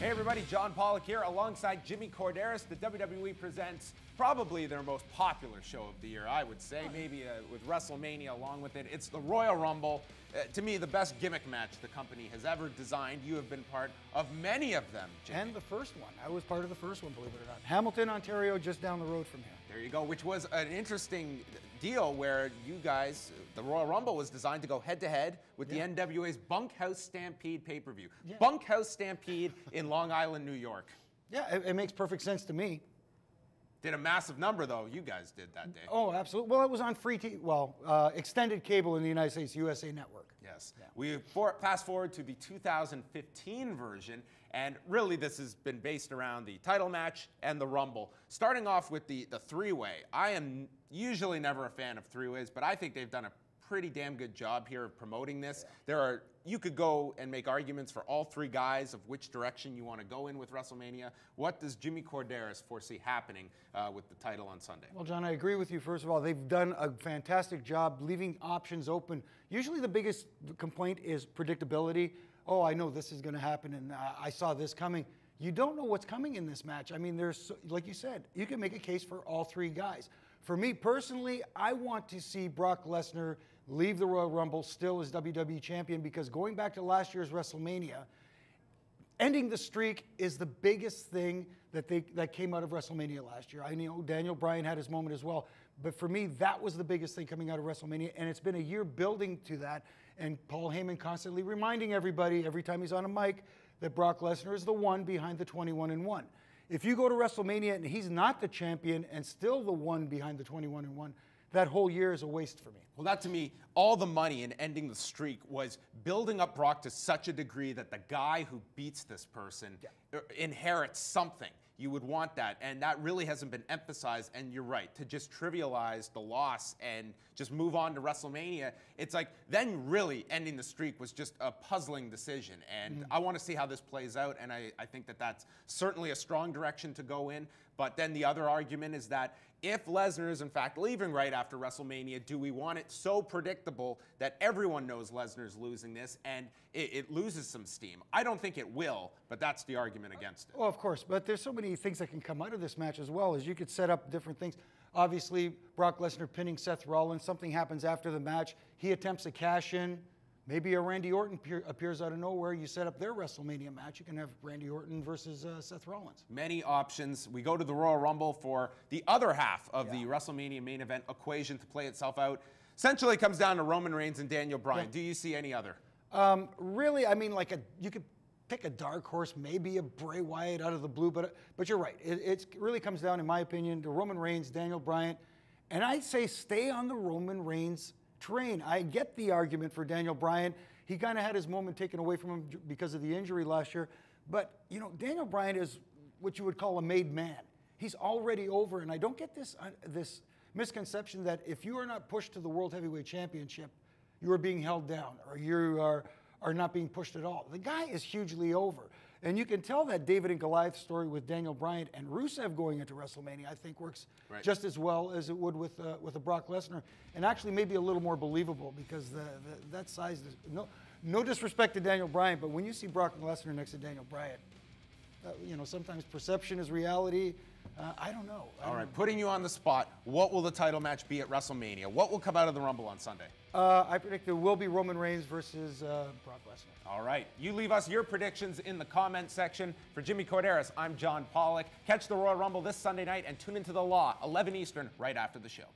Hey everybody, John Pollock here alongside Jimmy Corderas. The WWE presents probably their most popular show of the year, I would say, maybe with WrestleMania along with it. It's the Royal Rumble. To me, the best gimmick match the company has ever designed. You have been part of many of them, Jimmy. And the first one. I was part of the first one, believe it or not. Hamilton, Ontario, just down the road from here. There you go, which was an interesting deal where you guys, the Royal Rumble was designed to go head-to-head with the NWA's Bunkhouse Stampede pay-per-view. Bunkhouse Stampede in Long Island, New York. Yeah, it makes perfect sense to me. Did a massive number, though, you guys did that day. Oh, absolutely. Well, it was on free extended cable in the United States, USA Network. Yes. Yeah. We fast forward to the 2015 version, and really this has been based around the title match and the Rumble. Starting off with the three-way. I am usually never a fan of three-ways, but I think they've done a pretty damn good job here of promoting this. You could go and make arguments for all three guys of which direction you want to go in with WrestleMania. What does Jimmy Corderas foresee happening with the title on Sunday? Well, John, I agree with you. First of all, they've done a fantastic job leaving options open. Usually the biggest complaint is predictability. Oh, I know this is going to happen, and I saw this coming. You don't know what's coming in this match. I mean, like you said, you can make a case for all three guys. For me personally, I want to see Brock Lesnar leave the Royal Rumble still as WWE Champion, because going back to last year's WrestleMania, ending the streak is the biggest thing that came out of WrestleMania last year. I know Daniel Bryan had his moment as well, but for me, that was the biggest thing coming out of WrestleMania, and it's been a year building to that, and Paul Heyman constantly reminding everybody every time he's on a mic that Brock Lesnar is the one behind the 21-1. If you go to WrestleMania and he's not the champion and still the one behind the 21-1, that whole year is a waste for me. Well, that to me, all the money in ending the streak was building up Brock to such a degree that the guy who beats this person inherits something. You would want that, and that really hasn't been emphasized, and you're right, to just trivialize the loss and just move on to WrestleMania, it's like, then really ending the streak was just a puzzling decision, and I want to see how this plays out, and I think that that's certainly a strong direction to go in, but then the other argument is that if Lesnar is in fact leaving right after WrestleMania, do we want it so predictable that everyone knows Lesnar's losing this and it loses some steam? I don't think it will, but that's the argument against it. Well, of course, but there's so many things that can come out of this match as well, as you could set up different things. Obviously, Brock Lesnar pinning Seth Rollins, something happens after the match, he attempts a cash in. Maybe a Randy Orton appears out of nowhere. You set up their WrestleMania match. You can have Randy Orton versus Seth Rollins. Many options. We go to the Royal Rumble for the other half of the WrestleMania main event equation to play itself out. Essentially, it comes down to Roman Reigns and Daniel Bryan. Yeah. Do you see any other? Really, I mean, you could pick a dark horse, maybe a Bray Wyatt out of the blue, but you're right. It really comes down, in my opinion, to Roman Reigns, Daniel Bryan, and I say stay on the Roman Reigns train. I get the argument for Daniel Bryan. He kind of had his moment taken away from him because of the injury last year. But, you know, Daniel Bryan is what you would call a made man. He's already over, and I don't get this misconception that if you are not pushed to the World Heavyweight Championship, you are being held down or you are not being pushed at all. The guy is hugely over. And you can tell that David and Goliath story with Daniel Bryan and Rusev going into WrestleMania, I think works just as well as it would with a Brock Lesnar, and actually maybe a little more believable, because that size, no disrespect to Daniel Bryan, but when you see Brock Lesnar next to Daniel Bryan, you know, sometimes perception is reality. I don't know. All right, putting you on the spot, what will the title match be at WrestleMania? What will come out of the Rumble on Sunday? I predict there will be Roman Reigns versus Brock Lesnar. All right, you leave us your predictions in the comment section. For Jimmy Corderas, I'm John Pollock. Catch the Royal Rumble this Sunday night and tune into The Law, 11 Eastern, right after the show.